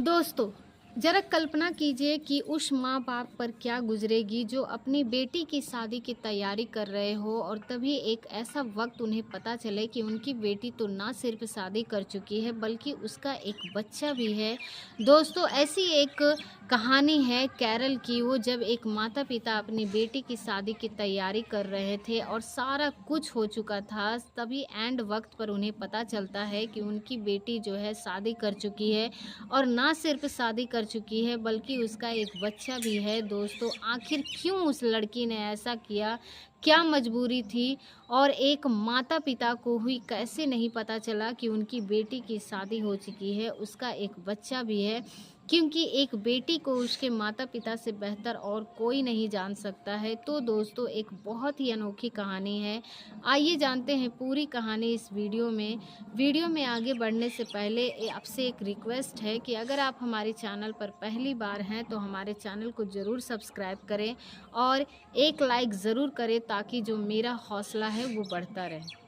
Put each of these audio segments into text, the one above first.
दोस्तों, ज़रा कल्पना कीजिए कि उस माँ-बाप पर क्या गुज़रेगी जो अपनी बेटी की शादी की तैयारी कर रहे हो और तभी एक ऐसा वक़्त उन्हें पता चले कि उनकी बेटी तो ना सिर्फ़ शादी कर चुकी है बल्कि उसका एक बच्चा भी है। दोस्तों, ऐसी एक कहानी है केरल की। वो जब एक माता-पिता अपनी बेटी की शादी की तैयारी कर रहे थे और सारा कुछ हो चुका था, तभी एंड वक़्त पर उन्हें पता चलता है कि उनकी बेटी जो है शादी कर चुकी है और ना सिर्फ शादी कर चुकी है बल्कि उसका एक बच्चा भी है। दोस्तों, आखिर क्यों उस लड़की ने ऐसा किया? क्या मजबूरी थी? और एक माता-पिता को ही कैसे नहीं पता चला कि उनकी बेटी की शादी हो चुकी है, उसका एक बच्चा भी है? क्योंकि एक बेटी को उसके माता-पिता से बेहतर और कोई नहीं जान सकता है। तो दोस्तों, एक बहुत ही अनोखी कहानी है। आइए जानते हैं पूरी कहानी इस वीडियो में आगे बढ़ने से पहले आपसे एक रिक्वेस्ट है कि अगर आप हमारे चैनल पर पहली बार हैं तो हमारे चैनल को ज़रूर सब्सक्राइब करें और एक लाइक ज़रूर करें ताकि जो मेरा हौसला है वो बढ़ता रहे।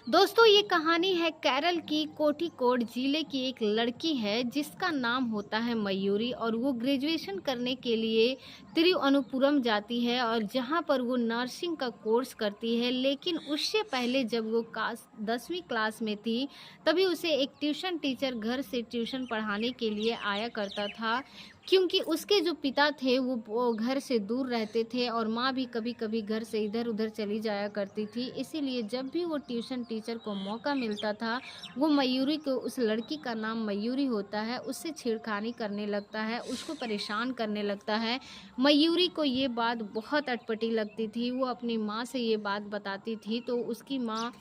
दोस्तों, ये कहानी है केरल की कोठिकोड जिले की एक लड़की है जिसका नाम होता है मयूरी और वो ग्रेजुएशन करने के लिए तिरुवनंतपुरम जाती है और जहाँ पर वो नर्सिंग का कोर्स करती है। लेकिन उससे पहले जब वो 10वीं क्लास में थी तभी उसे एक ट्यूशन टीचर घर से ट्यूशन पढ़ाने के लिए आया करता था, क्योंकि उसके जो पिता थे वो घर से दूर रहते थे और माँ भी कभी-कभी घर से इधर-उधर चली जाया करती थी। इसीलिए जब भी वो ट्यूशन टीचर को मौका मिलता था, वो मयूरी को, उस लड़की का नाम मयूरी होता है, उससे छेड़खानी करने लगता है, उसको परेशान करने लगता है। मयूरी को ये बात बहुत अटपटी लगती थी। वो अपनी माँ से ये बात बताती थी तो उसकी माँ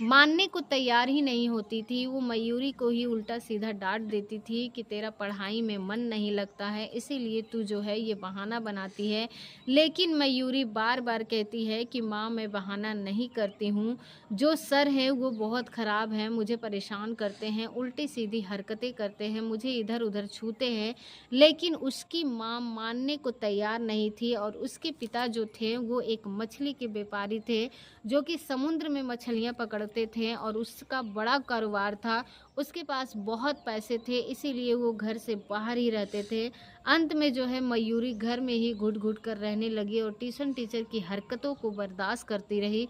मानने को तैयार ही नहीं होती थी। वो मयूरी को ही उल्टा-सीधा डाँट देती थी कि तेरा पढ़ाई में मन नहीं लगता है, इसीलिए तू जो है ये बहाना बनाती है। लेकिन मयूरी बार-बार कहती है कि माँ, मैं बहाना नहीं करती हूँ, जो सर हैं वो बहुत ख़राब हैं, मुझे परेशान करते हैं, उल्टी-सीधी हरकतें करते हैं, मुझे इधर-उधर छूते हैं। लेकिन उसकी माँ मानने को तैयार नहीं थी और उसके पिता जो थे वो एक मछली के व्यापारी थे, जो कि समुद्र में मछलियाँ पकड़ते थे और उसका बड़ा कारोबार था। उसके पास बहुत पैसे थे, इसीलिए वो घर से बाहर ही रहते थे। अंत में जो है मयूरी घर में ही घुट-घुट कर रहने लगी और ट्यूशन टीचर की हरकतों को बर्दाश्त करती रही।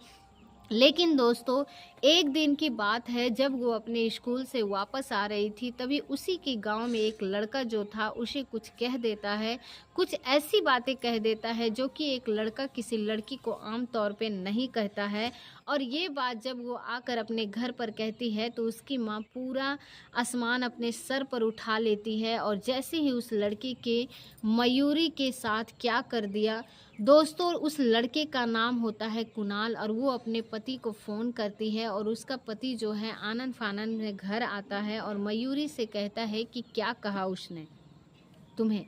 लेकिन दोस्तों, एक दिन की बात है, जब वो अपने स्कूल से वापस आ रही थी तभी उसी के गांव में एक लड़का जो था उसे कुछ कह देता है, कुछ ऐसी बातें कह देता है जो कि एक लड़का किसी लड़की को आम तौर पे नहीं कहता है। और ये बात जब वो आकर अपने घर पर कहती है तो उसकी माँ पूरा आसमान अपने सर पर उठा लेती है और जैसे ही उस लड़की के मयूरी के साथ क्या कर दिया। दोस्तों, उस लड़के का नाम होता है कुणाल और वो अपने पति को फ़ोन करती है और उसका पति जो है आनन-फानन में घर आता है और मयूरी से कहता है कि क्या कहा उसने तुम्हें?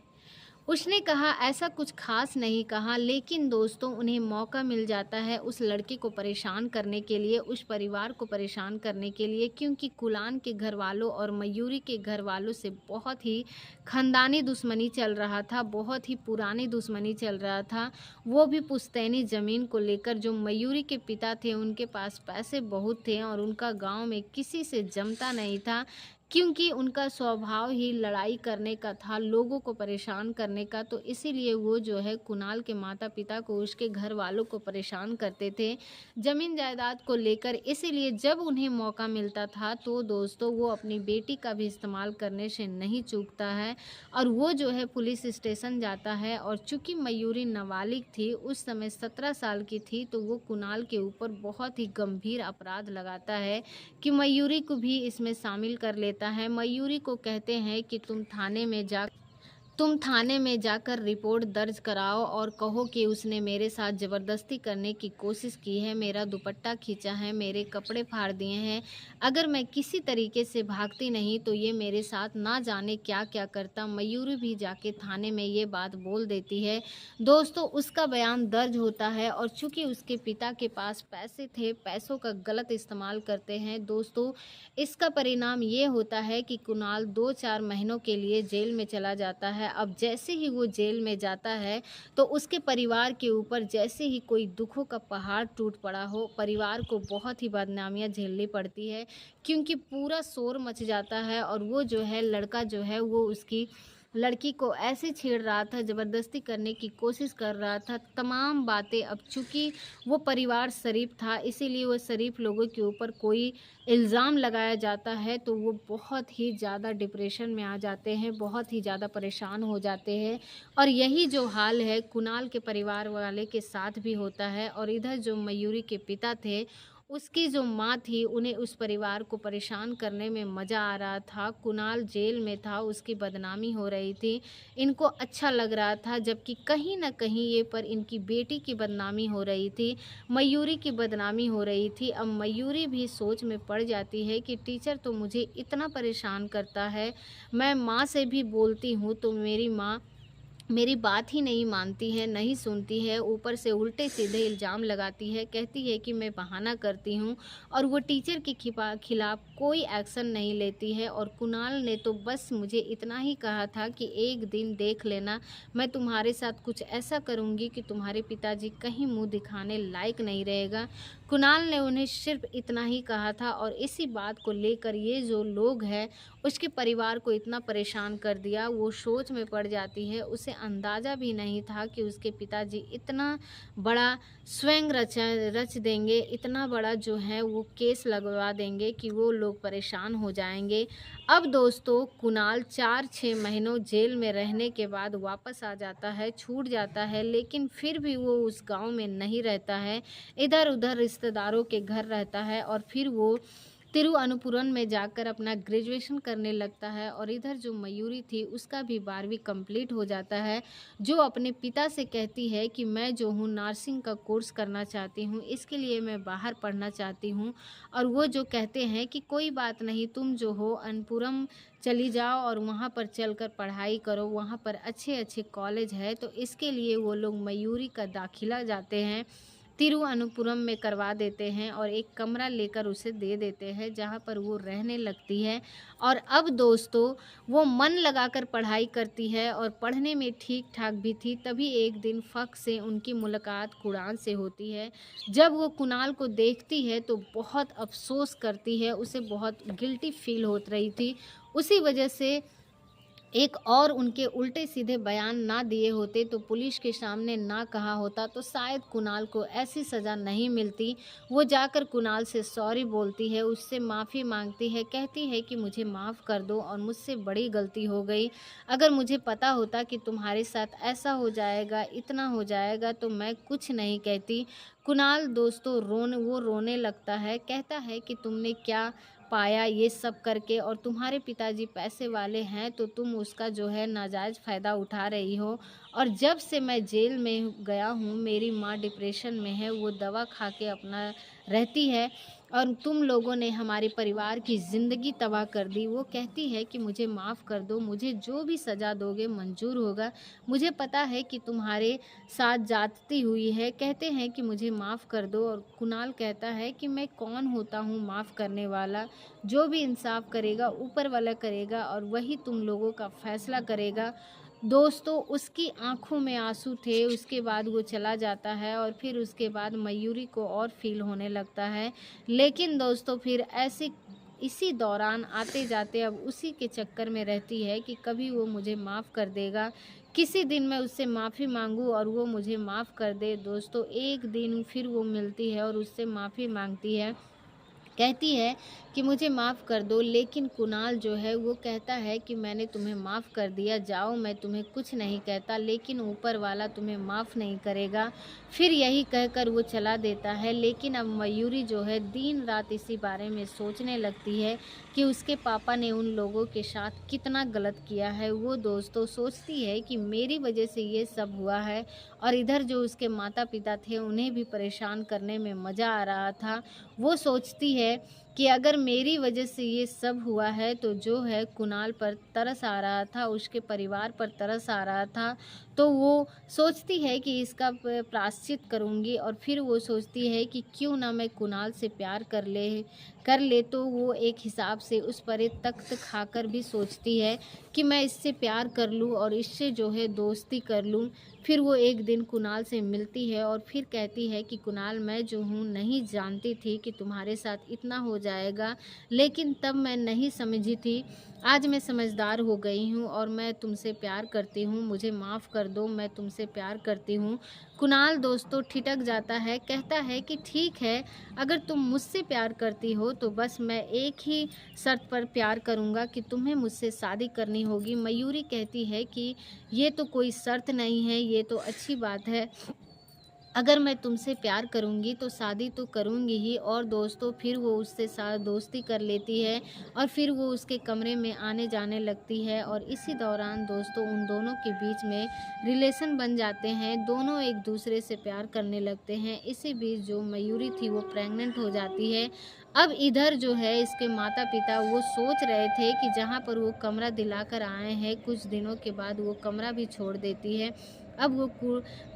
उसने कहा ऐसा कुछ ख़ास नहीं कहा, लेकिन दोस्तों उन्हें मौका मिल जाता है उस लड़के को परेशान करने के लिए, उस परिवार को परेशान करने के लिए, क्योंकि कुलान के घरवालों और मयूरी के घरवालों से बहुत ही ख़ानदानी दुश्मनी चल रहा था, बहुत ही पुरानी दुश्मनी चल रहा था। वो भी पुश्तैनी ज़मीन को लेकर। जो मयूरी के पिता थे उनके पास पैसे बहुत थे और उनका गाँव में किसी से जमता नहीं था, क्योंकि उनका स्वभाव ही लड़ाई करने का था, लोगों को परेशान करने का। तो इसीलिए वो जो है कुणाल के माता-पिता को, उसके घर वालों को परेशान करते थे ज़मीन जायदाद को लेकर। इसीलिए जब उन्हें मौका मिलता था तो दोस्तों वो अपनी बेटी का भी इस्तेमाल करने से नहीं चूकता है और वो जो है पुलिस स्टेशन जाता है। और चूँकि मयूरी नाबालिग थी, उस समय 17 साल की थी, तो वो कुणाल के ऊपर बहुत ही गंभीर अपराध लगाता है कि मयूरी को भी इसमें शामिल कर लेता है। मयूरी को कहते हैं कि तुम थाने में जाकर रिपोर्ट दर्ज कराओ और कहो कि उसने मेरे साथ ज़बरदस्ती करने की कोशिश की है, मेरा दुपट्टा खींचा है, मेरे कपड़े फाड़ दिए हैं। अगर मैं किसी तरीके से भागती नहीं तो ये मेरे साथ ना जाने क्या-क्या करता। मयूरी भी जाके थाने में ये बात बोल देती है। दोस्तों, उसका बयान दर्ज होता है और चूँकि उसके पिता के पास पैसे थे, पैसों का गलत इस्तेमाल करते हैं। दोस्तों, इसका परिणाम ये होता है कि कुणाल 2-4 महीनों के लिए जेल में चला जाता है है। अब जैसे ही वो जेल में जाता है तो उसके परिवार के ऊपर जैसे ही कोई दुखों का पहाड़ टूट पड़ा हो, परिवार को बहुत ही बदनामियाँ झेलनी पड़ती है, क्योंकि पूरा शोर मच जाता है और वो जो है लड़का जो है वो उसकी लड़की को ऐसे छेड़ रहा था, ज़बरदस्ती करने की कोशिश कर रहा था। तमाम बातें, अब चूँकि वो परिवार शरीफ था, इसीलिए वो शरीफ लोगों के ऊपर कोई इल्ज़ाम लगाया जाता है तो वो बहुत ही ज़्यादा डिप्रेशन में आ जाते हैं, बहुत ही ज़्यादा परेशान हो जाते हैं। और यही जो हाल है कुणाल के परिवार वाले के साथ भी होता है। और इधर जो मयूरी के पिता थे, उसकी जो माँ थी, उन्हें उस परिवार को परेशान करने में मज़ा आ रहा था। कुणाल जेल में था, उसकी बदनामी हो रही थी, इनको अच्छा लग रहा था, जबकि कहीं न कहीं ये पर इनकी बेटी की बदनामी हो रही थी, मयूरी की बदनामी हो रही थी। अब मयूरी भी सोच में पड़ जाती है कि टीचर तो मुझे इतना परेशान करता है, मैं माँ से भी बोलती हूँ तो मेरी माँ मेरी बात ही नहीं मानती है, नहीं सुनती है, ऊपर से उल्टे-सीधे इल्ज़ाम लगाती है, कहती है कि मैं बहाना करती हूँ और वो टीचर के खिलाफ़ कोई एक्शन नहीं लेती है। और कुणाल ने तो बस मुझे इतना ही कहा था कि एक दिन देख लेना, मैं तुम्हारे साथ कुछ ऐसा करूँगी कि तुम्हारे पिताजी कहीं मुँह दिखाने लायक नहीं रहेगा। कुणाल ने उन्हें सिर्फ़ इतना ही कहा था और इसी बात को लेकर ये जो लोग हैं, उसके परिवार को इतना परेशान कर दिया, वो सोच में पड़ जाती है। उसे अंदाज़ा भी नहीं था कि उसके पिताजी इतना बड़ा स्वयं रच देंगे, इतना बड़ा जो है वो केस लगवा देंगे कि वो लोग परेशान हो जाएँगे। अब दोस्तों कुणाल 4-6 महीनों जेल में रहने के बाद वापस आ जाता है, छूट जाता है, लेकिन फिर भी वो उस गाँव में नहीं रहता है, इधर-उधर रिश्तेदारों के घर रहता है और फिर वो तिरुअनंतपुरम में जाकर अपना ग्रेजुएशन करने लगता है। और इधर जो मयूरी थी उसका भी 12वीं कंप्लीट हो जाता है, जो अपने पिता से कहती है कि मैं जो हूँ नर्सिंग का कोर्स करना चाहती हूँ, इसके लिए मैं बाहर पढ़ना चाहती हूँ। और वो जो कहते हैं कि कोई बात नहीं, तुम जो हो अनपुरम चली जाओ और वहाँ पर चलकर पढ़ाई करो, वहाँ पर अच्छे-अच्छे कॉलेज है। तो इसके लिए वो लोग मयूरी का दाखिला जाते हैं, तिरुअनंतपुरम में करवा देते हैं और एक कमरा लेकर उसे दे देते हैं, जहाँ पर वो रहने लगती है। और अब दोस्तों वो मन लगाकर पढ़ाई करती है और पढ़ने में ठीक-ठाक भी थी, तभी एक दिन फ़क से उनकी मुलाकात कुणाल से होती है। जब वो कुणाल को देखती है तो बहुत अफ़सोस करती है, उसे बहुत गिल्टी फ़ील होत रही थी। उसी वजह से एक और उनके उल्टे-सीधे बयान ना दिए होते, तो पुलिस के सामने ना कहा होता, तो शायद कुणाल को ऐसी सज़ा नहीं मिलती। वो जाकर कुणाल से सॉरी बोलती है, उससे माफ़ी माँगती है, कहती है कि मुझे माफ़ कर दो और मुझसे बड़ी गलती हो गई। अगर मुझे पता होता कि तुम्हारे साथ ऐसा हो जाएगा, इतना हो जाएगा, तो मैं कुछ नहीं कहती। कुणाल दोस्तों वो रोने लगता है, कहता है कि तुमने क्या पाया ये सब करके, और तुम्हारे पिताजी पैसे वाले हैं तो तुम उसका जो है नाजायज़ फ़ायदा उठा रही हो। और जब से मैं जेल में गया हूँ, मेरी माँ डिप्रेशन में है, वो दवा खा के अपना रहती है और तुम लोगों ने हमारे परिवार की ज़िंदगी तबाह कर दी। वो कहती है कि मुझे माफ़ कर दो, मुझे जो भी सज़ा दोगे मंज़ूर होगा। मुझे पता है कि तुम्हारे साथ ज़्यादती हुई है, कहते हैं कि मुझे माफ़ कर दो। और कुणाल कहता है कि मैं कौन होता हूँ माफ़ करने वाला, जो भी इंसाफ करेगा ऊपर वाला करेगा और वही तुम लोगों का फैसला करेगा। दोस्तों उसकी आँखों में आँसू थे, उसके बाद वो चला जाता है और फिर उसके बाद मयूरी को और फ़ील होने लगता है। लेकिन दोस्तों फिर ऐसे इसी दौरान आते-जाते अब उसी के चक्कर में रहती है कि कभी वो मुझे माफ़ कर देगा, किसी दिन मैं उससे माफ़ी माँगूँ और वो मुझे माफ़ कर दे। दोस्तों एक दिन फिर वो मिलती है और उससे माफ़ी माँगती है, कहती है कि मुझे माफ़ कर दो। लेकिन कुणाल जो है वो कहता है कि मैंने तुम्हें माफ़ कर दिया, जाओ, मैं तुम्हें कुछ नहीं कहता, लेकिन ऊपर वाला तुम्हें माफ़ नहीं करेगा। फिर यही कहकर वो चला देता है। लेकिन अब मयूरी जो है दिन रात इसी बारे में सोचने लगती है कि उसके पापा ने उन लोगों के साथ कितना गलत किया है। वो दोस्तों सोचती है कि मेरी वजह से ये सब हुआ है और इधर जो उसके माता पिता थे उन्हें भी परेशान करने में मज़ा आ रहा था। वो सोचती है कि अगर मेरी वजह से ये सब हुआ है तो जो है कुणाल पर तरस आ रहा था, उसके परिवार पर तरस आ रहा था, तो वो सोचती है कि इसका प्रायश्चित करूँगी और फिर वो सोचती है कि क्यों ना मैं कुणाल से प्यार कर ले तो वो एक हिसाब से उस पर एक तख्त खाकर भी सोचती है कि मैं इससे प्यार कर लूँ और इससे जो है दोस्ती कर लूँ। फिर वो एक दिन कुणाल से मिलती है और फिर कहती है कि कुणाल, मैं जो हूँ नहीं जानती थी कि तुम्हारे साथ इतना हो जाएगा, लेकिन तब मैं नहीं समझी थी। आज मैं समझदार हो गई हूँ और मैं तुमसे प्यार करती हूँ, मुझे माफ़ कर दो, मैं तुमसे प्यार करती हूँ। कुणाल दोस्तों ठिठक जाता है, कहता है कि ठीक है, अगर तुम मुझसे प्यार करती हो तो बस मैं एक ही शर्त पर प्यार करूँगा कि तुम्हें मुझसे शादी करनी होगी। मयूरी कहती है कि ये तो कोई शर्त नहीं है, ये तो अच्छी बात है। अगर मैं तुमसे प्यार करूँगी तो शादी तो करूँगी ही। और दोस्तों फिर वो उससे साथ दोस्ती कर लेती है और फिर वो उसके कमरे में आने जाने लगती है और इसी दौरान दोस्तों उन दोनों के बीच में रिलेशन बन जाते हैं। दोनों एक दूसरे से प्यार करने लगते हैं। इसी बीच जो मयूरी थी वो प्रेग्नेंट हो जाती है। अब इधर जो है इसके माता पिता वो सोच रहे थे कि जहाँ पर वो कमरा दिलाकर आए हैं कुछ दिनों के बाद वो कमरा भी छोड़ देती है। अब वो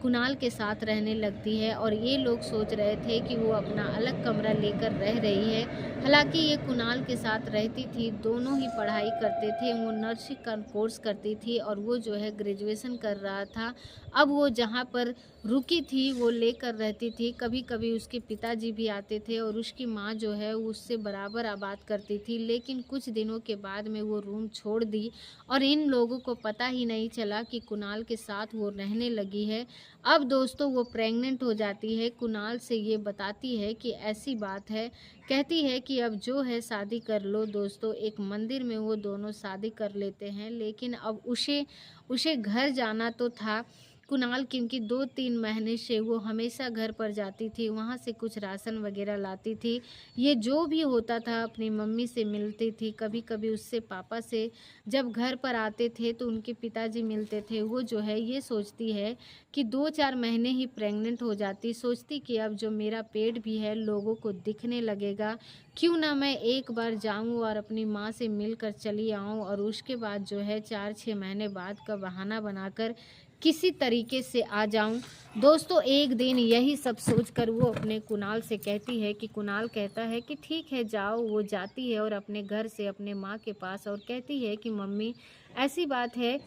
कुणाल के साथ रहने लगती है और ये लोग सोच रहे थे कि वो अपना अलग कमरा लेकर रह रही है। हालांकि ये कुणाल के साथ रहती थी, दोनों ही पढ़ाई करते थे। वो नर्सिंग का कोर्स करती थी और वो जो है ग्रेजुएशन कर रहा था। अब वो जहाँ पर रुकी थी वो लेकर रहती थी। कभी कभी उसके पिताजी भी आते थे और उसकी माँ जो है उससे बराबर बात करती थी, लेकिन कुछ दिनों के बाद में वो रूम छोड़ दी और इन लोगों को पता ही नहीं चला कि कुणाल के साथ वो रहने लगी है। अब दोस्तों वो प्रेग्नेंट हो जाती है, कुणाल से ये बताती है कि ऐसी बात है। कहती है कि अब जो है शादी कर लो। दोस्तों एक मंदिर में वो दोनों शादी कर लेते हैं, लेकिन अब उसे उसे घर जाना तो था कुणाल, क्योंकि 2-3 महीने से वो हमेशा घर पर जाती थी, वहाँ से कुछ राशन वगैरह लाती थी। ये जो भी होता था अपनी मम्मी से मिलती थी, कभी-कभी उससे पापा से। जब घर पर आते थे तो उनके पिताजी मिलते थे। वो जो है ये सोचती है कि 2-4 महीने ही प्रेग्नेंट हो जाती, सोचती कि अब जो मेरा पेट भी है लोगों को दिखने लगेगा, क्यों ना मैं एक बार जाऊं और अपनी माँ से मिलकर चली आऊं और उसके बाद जो है 4-6 महीने बाद का बहाना बनाकर किसी तरीके से आ जाऊं। दोस्तों एक दिन यही सब सोचकर वो अपने कुणाल से कहती है कि कुणाल कहता है कि ठीक है जाओ। वो जाती है और अपने घर से अपने माँ के पास और कहती है कि मम्मी ऐसी बात है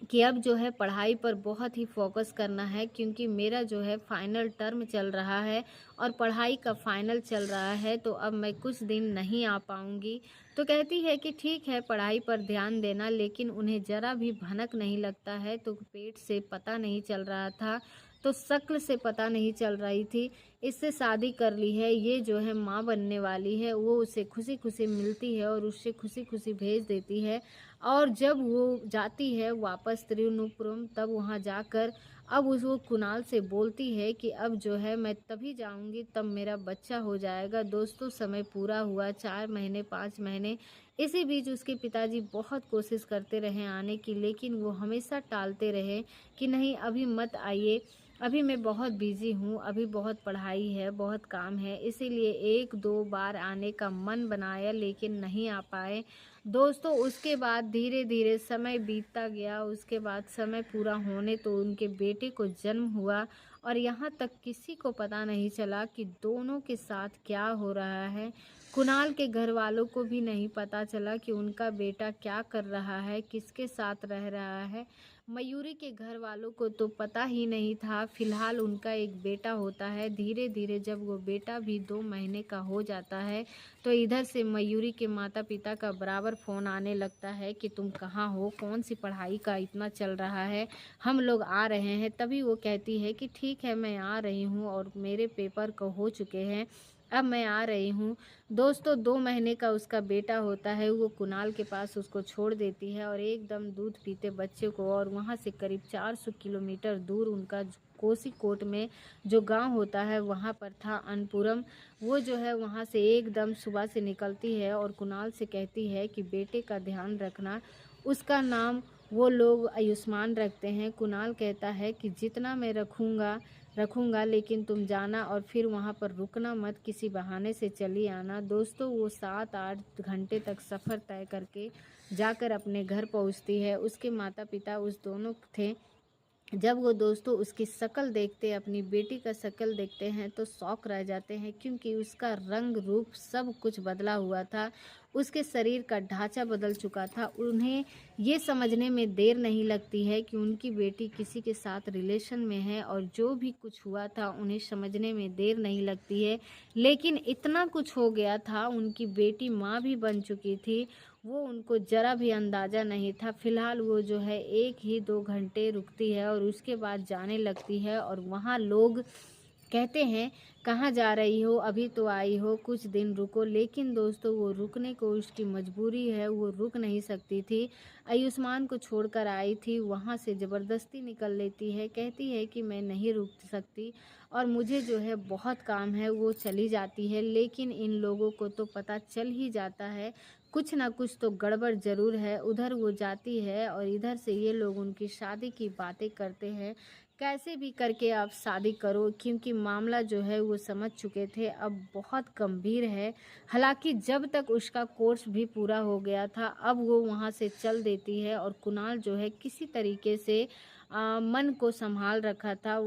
कि अब जो है पढ़ाई पर बहुत ही फोकस करना है, क्योंकि मेरा जो है फाइनल टर्म चल रहा है और पढ़ाई का फाइनल चल रहा है, तो अब मैं कुछ दिन नहीं आ पाऊँगी। तो कहती है कि ठीक है पढ़ाई पर ध्यान देना, लेकिन उन्हें ज़रा भी भनक नहीं लगता है। तो पेट से पता नहीं चल रहा था, तो शक्ल से पता नहीं चल रही थी। इससे शादी कर ली है, ये जो है माँ बनने वाली है। वो उसे खुशी खुशी मिलती है और उससे खुशी खुशी भेज देती है। और जब वो जाती है वापस त्रिवेणुपुरम, तब वहाँ जाकर अब उस वो कुणाल से बोलती है कि अब जो है मैं तभी जाऊंगी तब मेरा बच्चा हो जाएगा। दोस्तों समय पूरा हुआ, 4 महीने 5 महीने। इसी बीच उसके पिताजी बहुत कोशिश करते रहे आने की, लेकिन वो हमेशा टालते रहे कि नहीं अभी मत आइए, अभी मैं बहुत बिजी हूँ, अभी बहुत पढ़ाई है, बहुत काम है। इसीलिए 1-2 बार आने का मन बनाया लेकिन नहीं आ पाए। दोस्तों उसके बाद धीरे धीरे समय बीतता गया। उसके बाद समय पूरा होने तो उनके बेटे को जन्म हुआ और यहाँ तक किसी को पता नहीं चला कि दोनों के साथ क्या हो रहा है। कुणाल के घर वालों को भी नहीं पता चला कि उनका बेटा क्या कर रहा है, किसके साथ रह रहा है। मयूरी के घर वालों को तो पता ही नहीं था। फिलहाल उनका एक बेटा होता है। धीरे धीरे जब वो बेटा भी 2 महीने का हो जाता है तो इधर से मयूरी के माता पिता का बराबर फ़ोन आने लगता है कि तुम कहाँ हो, कौन सी पढ़ाई का इतना चल रहा है, हम लोग आ रहे हैं। तभी वो कहती है कि ठीक है मैं आ रही हूँ और मेरे पेपर को हो चुके हैं, अब मैं आ रही हूँ। दोस्तों 2 महीने का उसका बेटा होता है। वो कुणाल के पास उसको छोड़ देती है और एकदम दूध पीते बच्चे को, और वहाँ से करीब 400 किलोमीटर दूर उनका कोसीकोट में जो गांव होता है वहाँ पर था अनपुरम। वो जो है वहाँ से एकदम सुबह से निकलती है और कुणाल से कहती है कि बेटे का ध्यान रखना। उसका नाम वो लोग आयुष्मान रखते हैं। कुणाल कहता है कि जितना मैं रखूँगा रखूँगा, लेकिन तुम जाना और फिर वहाँ पर रुकना मत, किसी बहाने से चली आना। दोस्तों वो 7-8 घंटे तक सफ़र तय करके जाकर अपने घर पहुँचती है। उसके माता पिता उस दोनों थे। जब वो दोस्तों उसकी शक्ल देखते, अपनी बेटी का शक्ल देखते हैं तो शौक रह जाते हैं, क्योंकि उसका रंग रूप सब कुछ बदला हुआ था। उसके शरीर का ढांचा बदल चुका था। उन्हें ये समझने में देर नहीं लगती है कि उनकी बेटी किसी के साथ रिलेशन में है, और जो भी कुछ हुआ था उन्हें समझने में देर नहीं लगती है। लेकिन इतना कुछ हो गया था, उनकी बेटी माँ भी बन चुकी थी, वो उनको ज़रा भी अंदाज़ा नहीं था। फ़िलहाल वो जो है 1 ही 2 घंटे रुकती है और उसके बाद जाने लगती है। और वहाँ लोग कहते हैं, कहाँ जा रही हो, अभी तो आई हो, कुछ दिन रुको। लेकिन दोस्तों वो रुकने को उसकी मजबूरी है, वो रुक नहीं सकती थी। आयुष्मान को छोड़कर आई थी, वहाँ से ज़बरदस्ती निकल लेती है, कहती है कि मैं नहीं रुक सकती और मुझे जो है बहुत काम है, वो चली जाती है। लेकिन इन लोगों को तो पता चल ही जाता है, कुछ ना कुछ तो गड़बड़ ज़रूर है। उधर वो जाती है और इधर से ये लोग उनकी शादी की बातें करते हैं। कैसे भी करके आप शादी करो, क्योंकि मामला जो है वो समझ चुके थे, अब बहुत गंभीर है। हालांकि जब तक उसका कोर्स भी पूरा हो गया था, अब वो वहाँ से चल देती है और कुणाल जो है किसी तरीके से मन को संभाल रखा था।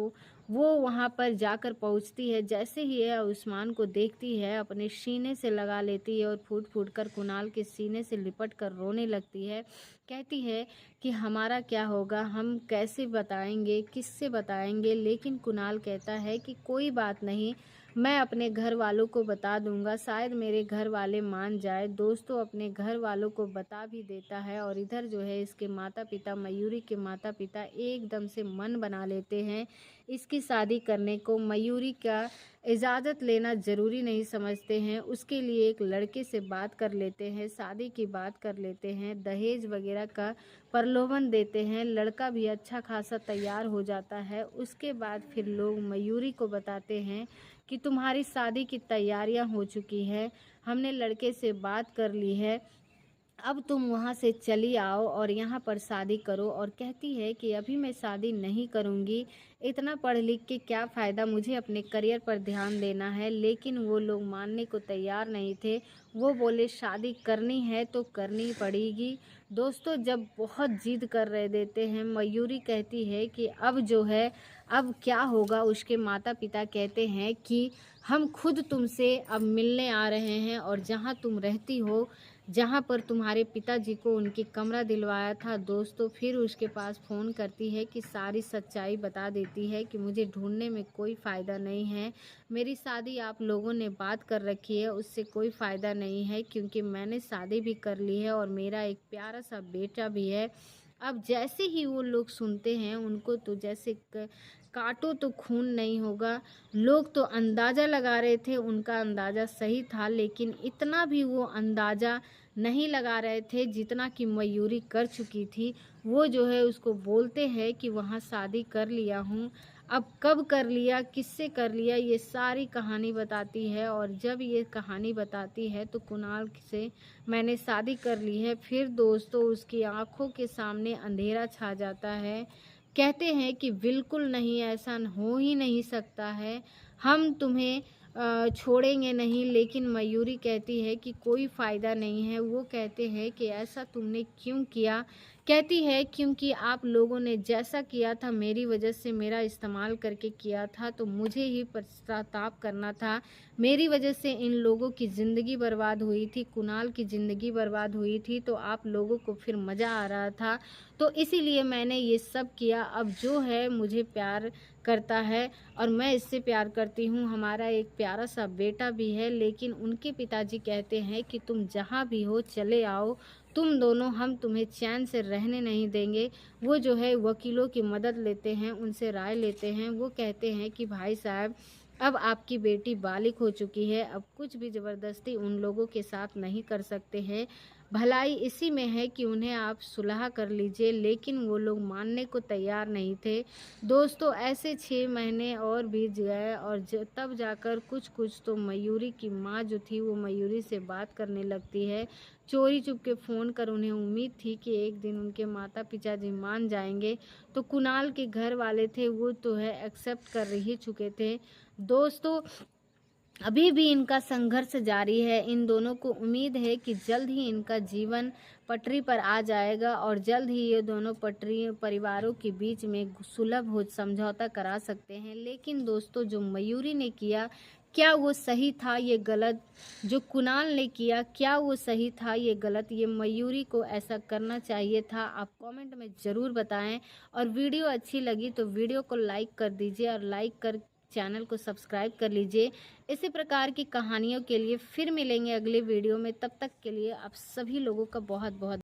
वो वहाँ पर जाकर पहुँचती है। जैसे ही यह उस्मान को देखती है, अपने सीने से लगा लेती है और फूट फूट कर कुणाल के सीने से लिपट कर रोने लगती है। कहती है कि हमारा क्या होगा, हम कैसे बताएंगे, किससे बताएंगे। लेकिन कुणाल कहता है कि कोई बात नहीं, मैं अपने घर वालों को बता दूंगा, शायद मेरे घर वाले मान जाए। दोस्तों अपने घर वालों को बता भी देता है और इधर जो है इसके माता पिता, मयूरी के माता पिता एकदम से मन बना लेते हैं इसकी शादी करने को। मयूरी का इजाज़त लेना ज़रूरी नहीं समझते हैं, उसके लिए एक लड़के से बात कर लेते हैं, शादी की बात कर लेते हैं, दहेज वगैरह का प्रलोभन देते हैं। लड़का भी अच्छा खासा तैयार हो जाता है। उसके बाद फिर लोग मयूरी को बताते हैं कि तुम्हारी शादी की तैयारियां हो चुकी है, हमने लड़के से बात कर ली है, अब तुम वहाँ से चली आओ और यहाँ पर शादी करो। और कहती है कि अभी मैं शादी नहीं करूँगी, इतना पढ़ लिख के क्या फ़ायदा, मुझे अपने करियर पर ध्यान देना है। लेकिन वो लोग मानने को तैयार नहीं थे। वो बोले शादी करनी है तो करनी पड़ेगी। दोस्तों जब बहुत जिद कर रहे देते हैं, मयूरी कहती है कि अब जो है अब क्या होगा। उसके माता पिता कहते हैं कि हम खुद तुमसे अब मिलने आ रहे हैं, और जहाँ तुम रहती हो, जहाँ पर तुम्हारे पिताजी को उनकी कमरा दिलवाया था। दोस्तों फिर उसके पास फ़ोन करती है कि सारी सच्चाई बता देती है कि मुझे ढूंढने में कोई फ़ायदा नहीं है, मेरी शादी आप लोगों ने बात कर रखी है, उससे कोई फ़ायदा नहीं है, क्योंकि मैंने शादी भी कर ली है और मेरा एक प्यारा सा बेटा भी है। अब जैसे ही वो लोग सुनते हैं, उनको तो जैसे काटो तो खून नहीं होगा। लोग तो अंदाज़ा लगा रहे थे, उनका अंदाज़ा सही था, लेकिन इतना भी वो अंदाज़ा नहीं लगा रहे थे जितना कि मयूरी कर चुकी थी। वो जो है उसको बोलते हैं कि वहाँ शादी कर लिया हूँ। अब कब कर लिया, किससे कर लिया, ये सारी कहानी बताती है। और जब ये कहानी बताती है तो कुणाल से मैंने शादी कर ली है, फिर दोस्तों उसकी आंखों के सामने अंधेरा छा जाता है। कहते हैं कि बिल्कुल नहीं, ऐसा हो ही नहीं सकता है, हम तुम्हें छोड़ेंगे नहीं। लेकिन मयूरी कहती है कि कोई फ़ायदा नहीं है। वो कहते हैं कि ऐसा तुमने क्यों किया। कहती है क्योंकि आप लोगों ने जैसा किया था, मेरी वजह से, मेरा इस्तेमाल करके किया था, तो मुझे ही पश्चाताप करना था। मेरी वजह से इन लोगों की ज़िंदगी बर्बाद हुई थी, कुणाल की ज़िंदगी बर्बाद हुई थी, तो आप लोगों को फिर मज़ा आ रहा था, तो इसीलिए मैंने ये सब किया। अब जो है मुझे प्यार करता है और मैं इससे प्यार करती हूँ, हमारा एक प्यारा सा बेटा भी है। लेकिन उनके पिताजी कहते हैं कि तुम जहाँ भी हो चले आओ, तुम दोनों, हम तुम्हें चैन से रहने नहीं देंगे। वो जो है वकीलों की मदद लेते हैं, उनसे राय लेते हैं। वो कहते हैं कि भाई साहब, अब आपकी बेटी बालिग हो चुकी है, अब कुछ भी ज़बरदस्ती उन लोगों के साथ नहीं कर सकते हैं, भलाई इसी में है कि उन्हें आप सुलह कर लीजिए। लेकिन वो लोग मानने को तैयार नहीं थे। दोस्तों ऐसे 6 महीने और बीत गए और तब जाकर कुछ कुछ तो मयूरी की माँ जो थी वो मयूरी से बात करने लगती है। चोरी चुपके फ़ोन कर उन्हें उम्मीद थी कि एक दिन उनके माता पिताजी मान जाएंगे। तो कुणाल के घर वाले थे वो तो है एक्सेप्ट कर ही चुके थे। दोस्तों, अभी भी इनका संघर्ष जारी है। इन दोनों को उम्मीद है कि जल्द ही इनका जीवन पटरी पर आ जाएगा और जल्द ही ये दोनों परिवारों के बीच में सुलभ हो समझौता करा सकते हैं। लेकिन दोस्तों, जो मयूरी ने किया, क्या वो सही था ये गलत? जो कुणाल ने किया, क्या वो सही था ये गलत? ये मयूरी को ऐसा करना चाहिए था? आप कमेंट में ज़रूर बताएं। और वीडियो अच्छी लगी तो वीडियो को लाइक कर दीजिए और लाइक कर चैनल को सब्सक्राइब कर लीजिए। इसी प्रकार की कहानियों के लिए फिर मिलेंगे अगले वीडियो में। तब तक के लिए आप सभी लोगों का बहुत बहुत